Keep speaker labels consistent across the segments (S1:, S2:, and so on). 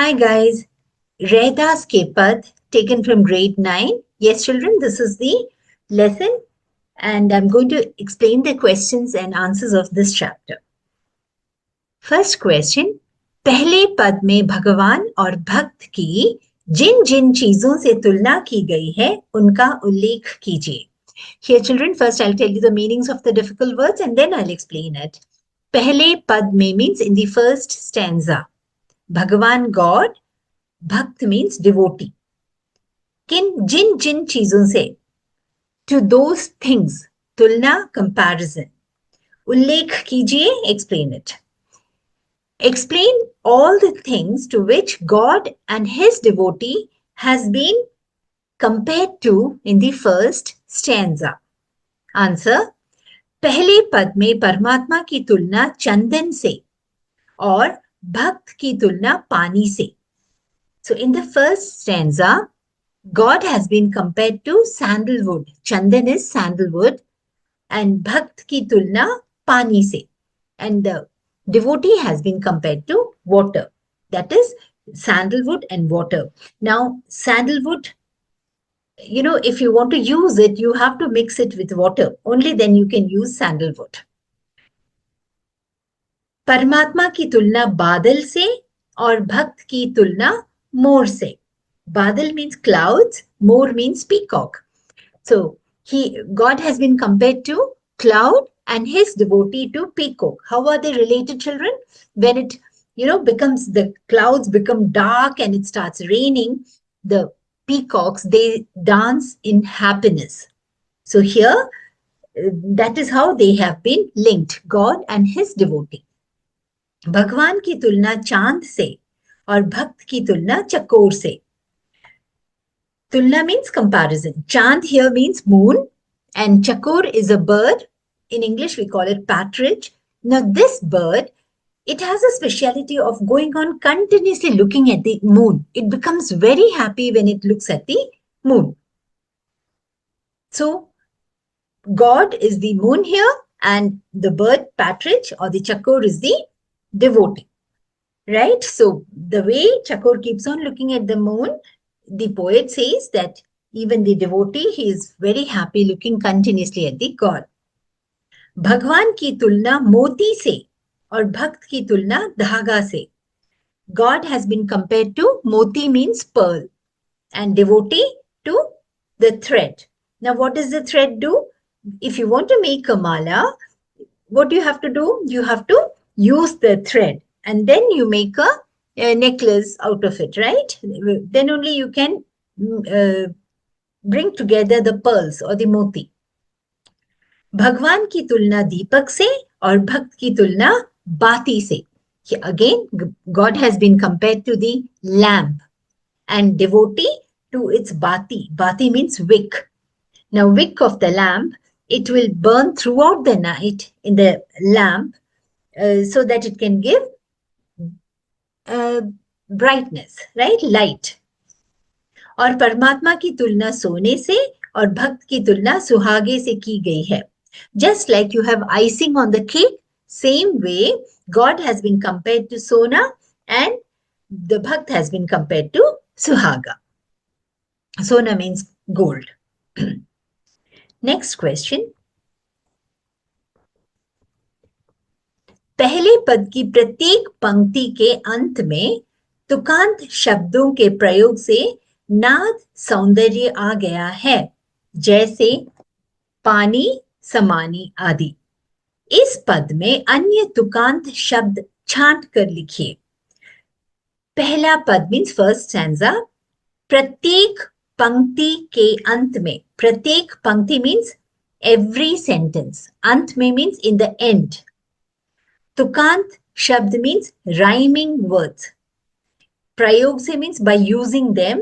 S1: Hi guys, Rehdas ke Pad taken from grade 9. Yes children, this is the lesson and I'm going to explain the questions and answers of this chapter. First question, पहले पद में भगवान और भक्त की जिन जिन चीजों से तुलना की गई है उनका उल्लेख कीजिए. Here children, first I'll tell you the meanings of the difficult words and then I'll explain it. पहले पद में means in the first stanza. भगवान God, भक्त means devotee. जिन जिन चीजों से to those things, तुलना comparison. उल्लेख कीजिए, explain it. Explain all the things to which God and his devotee has been compared to in the first stanza. Answer, पहले पद में परमात्मा की तुलना चंदन से और भक्त की तुलना पानी से. So in the first stanza, God has been compared to sandalwood. Chandan is sandalwood and Bhakt ki tulna pani se. And the devotee has been compared to water. That is sandalwood and water. Now sandalwood, if you want to use it, you have to mix it with water. Only then you can use sandalwood. परमात्मा की तुलना बादल से और भक्त की तुलना मोर से. Badal means clouds, Mor means peacock. So God has been compared to cloud and his devotee to peacock. How are they related, children? When it, becomes, the clouds become dark and it starts raining, the peacocks, they dance in happiness. So here, that is how they have been linked, God and his devotee. भगवान की तुलना चांद से और भक्त की तुलना चकोर से. Tulna means comparison. Chand here means moon and chakor is a bird. In English, we call it partridge. Now this bird, it has a speciality of going on continuously looking at the moon. It becomes very happy when it looks at the moon. So God is the moon here and the bird partridge or the chakor is the devotee. Right? So the way chakor keeps on looking at the moon, the poet says that even the devotee, he is very happy looking continuously at the God. भगवान की तुलना मोती से और भक्त की तुलना धागा से. God has been compared to moti means pearl and devotee to the thread. Now what does the thread do? If you want to make a mala, what do you have to do? You have to use the thread and then you make a necklace out of it, right? Then only you can bring together the pearls or the moti. भगवान की तुलना दीपक से और भक्त की तुलना बाती से. Again, God has been compared to the lamp and devotee to its bati. Bati means wick. Now wick of the lamp, it will burn throughout the night in the lamp so that it can give brightness, right? Light. और परमात्मा की तुलना सोने से और भक्त की तुलना सुहागे से की गई है. Just like you have icing on the cake, same way God has been compared to Sona and the Bhakt has been compared to Suhaga. Sona means gold. Next question. पहले पद की प्रत्येक पंक्ति के अंत में तुकांत शब्दों के प्रयोग से नाद सौंदर्य आ गया है, जैसे पानी, समानी आदि. इस पद में अन्य तुकांत शब्द छांट कर लिखिए. पहला पद मीन्स फर्स्ट स्टैंजा. प्रत्येक पंक्ति के अंत में. प्रत्येक पंक्ति मीन्स every sentence. अंत में मीन्स in the end. तुकांत शब्द means rhyming words. प्रयोग से means by using them.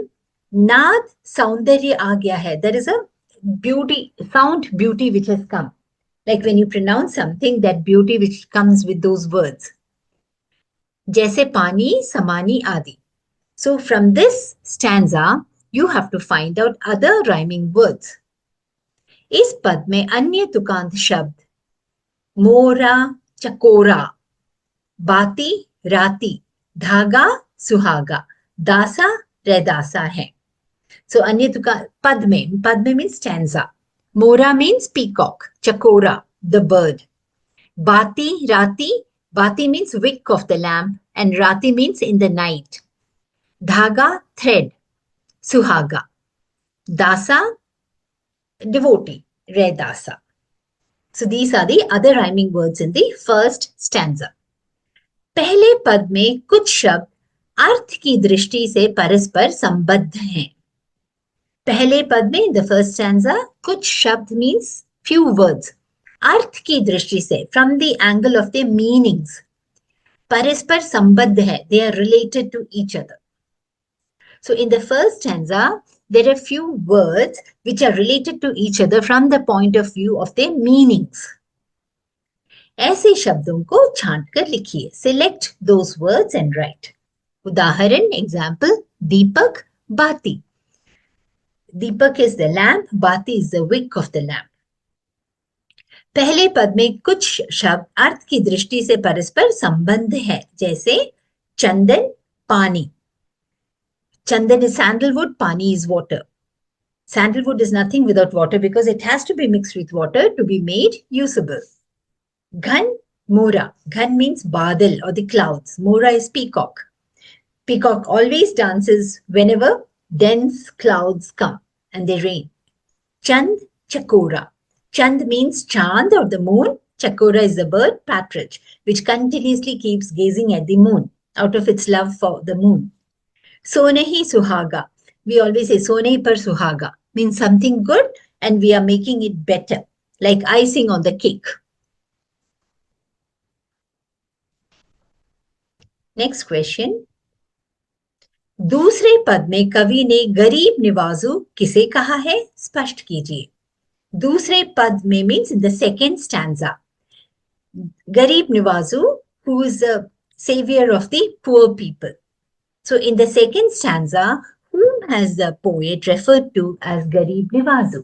S1: नाद सौंदर्य आ गया है. There is a beauty, sound beauty which has come. Like when you pronounce something, that beauty which comes with those words. जैसे पानी, समानी आदि. So from this stanza, you have to find out other rhyming words. इस पद में अन्य तुकांत शब्द मोरा, चकोरा, बाती, राती, धागा, सुहागा, दासा रैदासा है. So अन्य पद में means stanza. Mora means peacock, chakora, the bird. Bati, Bati means wick of the lamp, and Rati means in the night. Dhaga, thread, Suhaga. Dasa, devotee, Redasa. So these are the other rhyming words in the first stanza. पहले पद में कुछ शब्द अर्थ की दृष्टि से परस्पर संबद्ध हैं. पहले पद में द फर्स्ट स्टैंजा कुछ शब्द मीन्स फ्यू वर्ड्स अर्थ की दृष्टि से from the angle of the meanings परस्पर संबद्ध है. They are related to each other. So in the first stanza there are few words which are related to each other from the point of view of the meanings. ऐसे शब्दों को छांटकर लिखिए. Select those words and write. उदाहरण example दीपक, बाती. दीपक is the lamp, बाती is the wick of the lamp. पहले पद में कुछ शब्द अर्थ की दृष्टि से परस्पर संबंध है, जैसे चंदन, पानी. Chandan is sandalwood, pani is water. Sandalwood is nothing without water because it has to be mixed with water to be made usable. Ghan, Mora. Ghan means badal or the clouds. Mora is peacock. Peacock always dances whenever dense clouds come and they rain. Chand, Chakora. Chand means Chand or the moon. Chakora is the bird, partridge, which continuously keeps gazing at the moon out of its love for the moon. Sonehi Suhaga. We always say Sonehi par Suhaga, means something good and we are making it better, like icing on the cake. Next question. दूसरे पद में कवि ने गरीब निवाजू किसे कहा है, स्पष्ट कीजिए. दूसरे पद में means in the second stanza. गरीब निवाजू who is the savior of the poor people. So in the second stanza, whom has the poet referred to as गरीब निवाजू?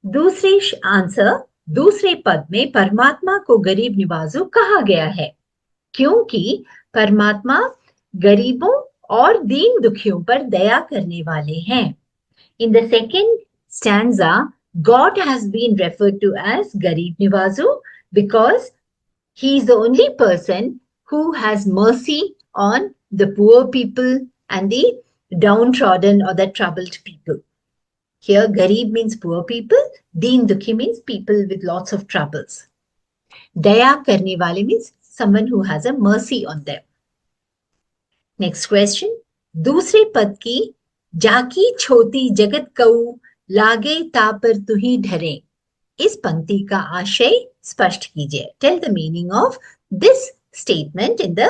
S1: दूसरे आंसर, दूसरे पद में परमात्मा को गरीब निवाजू कहा गया है क्योंकि परमात्मा गरीबों और दीन दुखियों पर दया करने वाले हैं. In the second stanza, God has been referred to as Garib Niwazu because he is the only person who has mercy on the poor people and the downtrodden or the troubled people. Here, Garib means poor people, Deen Dukhi means people with lots of troubles. Daya karne wale means someone who has a mercy on them. Next question. दूसरे पद की जाकी छोटी जगत कऊ लागे तापर तुही ढरे, इस पंक्ति का आशय स्पष्ट कीजिए. Tell the meaning of this statement in the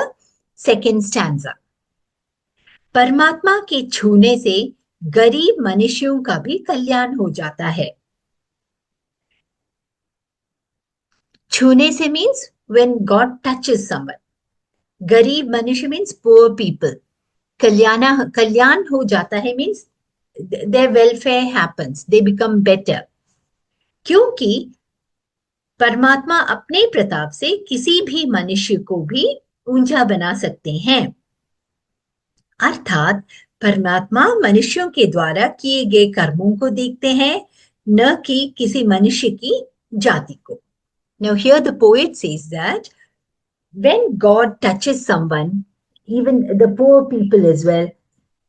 S1: second stanza. परमात्मा के छूने से गरीब मनुष्यों का भी कल्याण हो जाता है. छूने से means when God touches someone. गरीब मनुष्य means poor people. कल्याण हो जाता है means their welfare happens, they become better. क्योंकि परमात्मा अपने प्रताप से किसी भी मनुष्य को भी ऊंचा बना सकते हैं. अर्थात परमात्मा मनुष्यों के द्वारा किए गए कर्मों को देखते हैं, न कि किसी मनुष्य की जाति को. Now here the poet says that when God touches someone, even the poor people as well,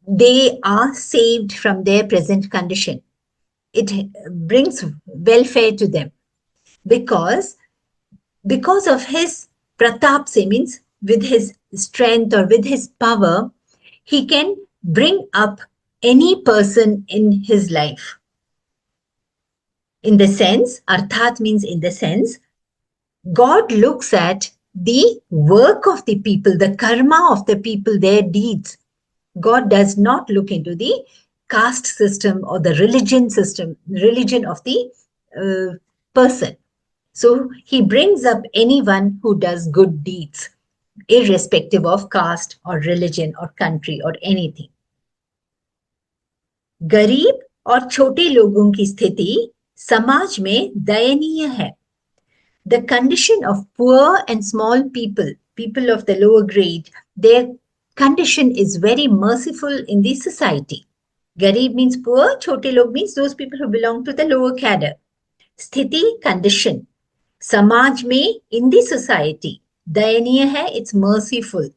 S1: they are saved from their present condition. It brings welfare to them because of his pratap se, means with his strength or with his power, he can bring up any person in his life. In the sense, arthat means in the sense, God looks at the work of the people, the karma of the people, their deeds. God does not look into the caste system or the religion of the person. So he brings up anyone who does good deeds, irrespective of caste or religion or country or anything. गरीब और छोटे लोगों की स्थिति समाज में दयनीय है. The condition of poor and small people of the lower grade, their condition is very merciful in the society. Garib means poor, chote log means those people who belong to the lower cadre. Sthiti, condition. Samaj में, in the society, दयनीय है, it's merciful.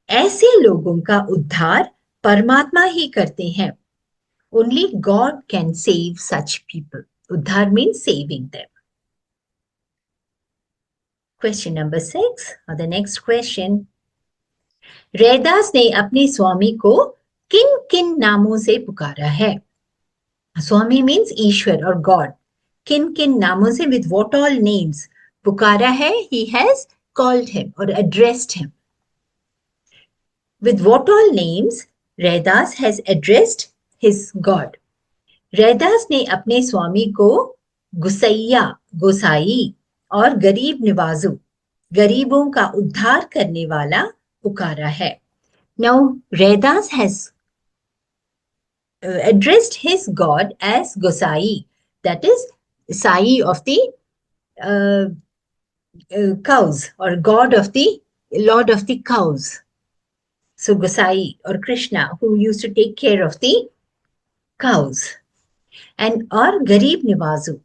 S1: ऐसे लोगों का उद्धार परमात्मा ही करते हैं. Only God can save such people. Uddhar means saving them. Question number 6, or the next question. Raidas ने अपने स्वामी को किन किन नामों से पुकारा है? स्वामी means ईश्वर or God. किन किन नामों से, with what all names? पुकारा है, he has called him or addressed him. With what all names Raidas has addressed his God. Raidas ने अपने स्वामी को गुसैया, गोसाई और गरीब निवाजू, गरीबों का उद्धार करने वाला पुकारा है. Now Raidas has addressed his God as Gosai, that is Sai of the cows, or God of the Lord of the cows. So Gosai or Krishna, who used to take care of the cows. And or Garib Niwazu,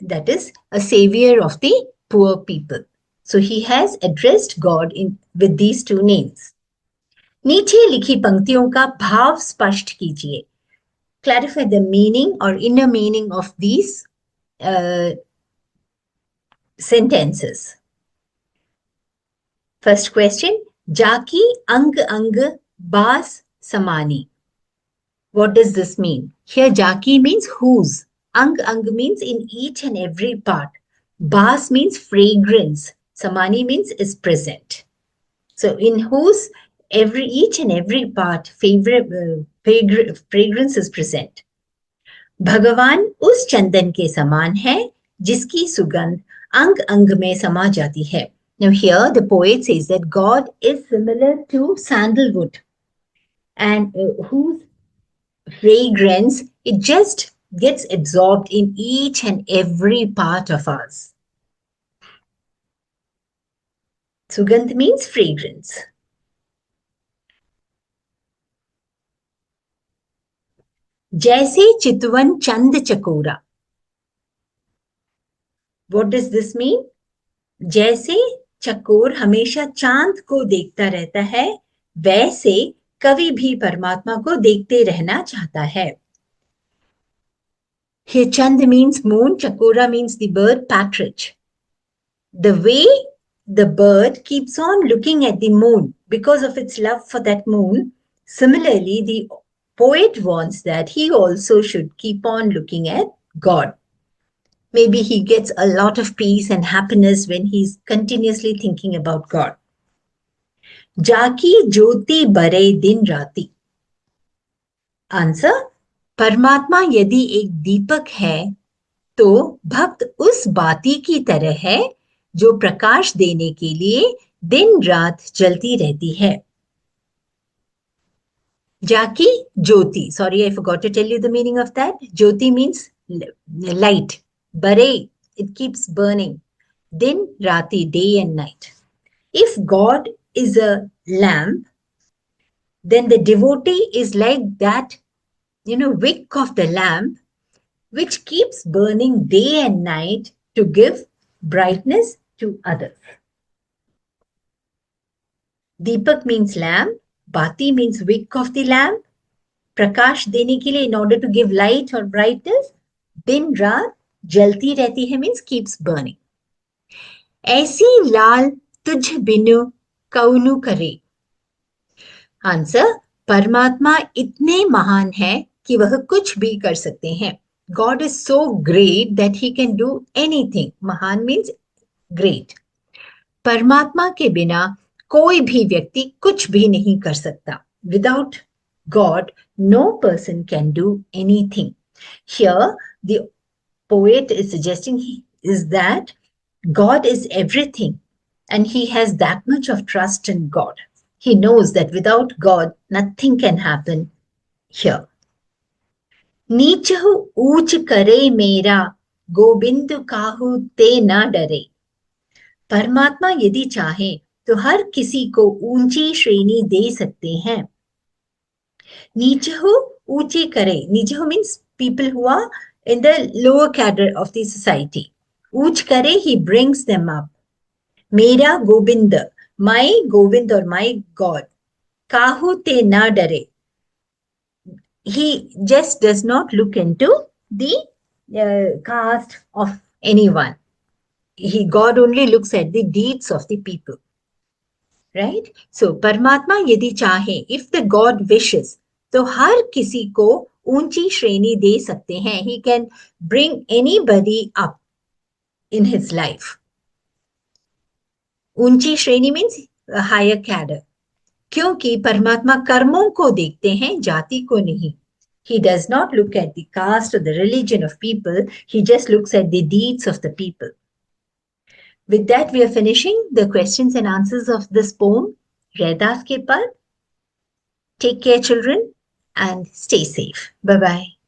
S1: that is a savior of the poor people. So he has addressed God with these two names. नीचे लिखी पंक्तियों का भाव स्पष्ट कीजिए. Clarify the meaning or inner meaning of these sentences. First question, Jaki ang ang bas samani. What does this mean? Here Jaki means whose. Ang means in each and every part. Bas means fragrance. Samani means is present. So in whose each and every part fragrance is present. भगवान उस चंदन के समान है जिसकी सुगंध अंग अंग में समा जाती है. Now here the poet says that God is similar to sandalwood, and whose fragrance, it just gets absorbed in each and every part of us. Sugandh means fragrance. जैसे चितवन चंद चकोरा. What does this mean? जैसे चकोर हमेशा चांद को देखता रहता है, वैसे कवि भी परमात्मा को देखते रहना चाहता है. Here Chand means moon, Chakora means the bird partridge. The way the bird keeps on looking at the moon because of its love for that moon, similarly the poet wants that he also should keep on looking at God. Maybe he gets a lot of peace and happiness when he's continuously thinking about God. Jaki jyoti bare din rati. Answer, परमात्मा यदि एक दीपक है तो भक्त उस बाती की तरह है जो प्रकाश देने के लिए दिन रात जलती रहती है. Jaki Jyoti. Sorry, I forgot to tell you the meaning of that. Jyoti means light. Bare, it keeps burning. Din Rati, day and night. If God is a lamp, then the devotee is like that, wick of the lamp, which keeps burning day and night to give brightness to others. Deepak means lamp. Bati means wick of the lamp. Prakash देने के लिए, in order to give light or brightness. दिन रात जलती रहती है means keeps burning. ऐसी लाल तुझ बिनु कौनु करे. Answer, परमात्मा इतने महान है कि वह कुछ भी कर सकते हैं. God is so great that he can do anything. महान means great. परमात्मा के बिना कोई भी व्यक्ति कुछ भी नहीं कर सकता. Without God, no person can do anything. Here, the poet is suggesting is that God is everything, and he has that much of trust in God. He knows that without God, nothing can happen here. नीचहु ऊंच करे मेरा गोविंद काहू ते ना डरे. परमात्मा यदि चाहे तो हर किसी को ऊंची श्रेणी दे सकते हैं. नीचहु ऊंची करे. नीचहु means people who are in the lower cadre of the society. ऊंच करे, he brings them up. मेरा Govind, my Govind or my God. काहू ते ना डरे. He just does not look into the caste of anyone. God only looks at the deeds of the people. Right? So, परमात्मा यदि चाहे, if the God wishes, तो हर किसी को ऊंची श्रेणी दे सकते हैं. He can bring anybody up in his life. ऊंची श्रेणी means a higher cadre. क्योंकि परमात्मा कर्मों को देखते हैं, जाति को नहीं. He does not look at the caste or the religion of people. He just looks at the deeds of the people. With that, we are finishing the questions and answers of this poem, Raidas Ke Pad. Take care, children, and stay safe. Bye-bye.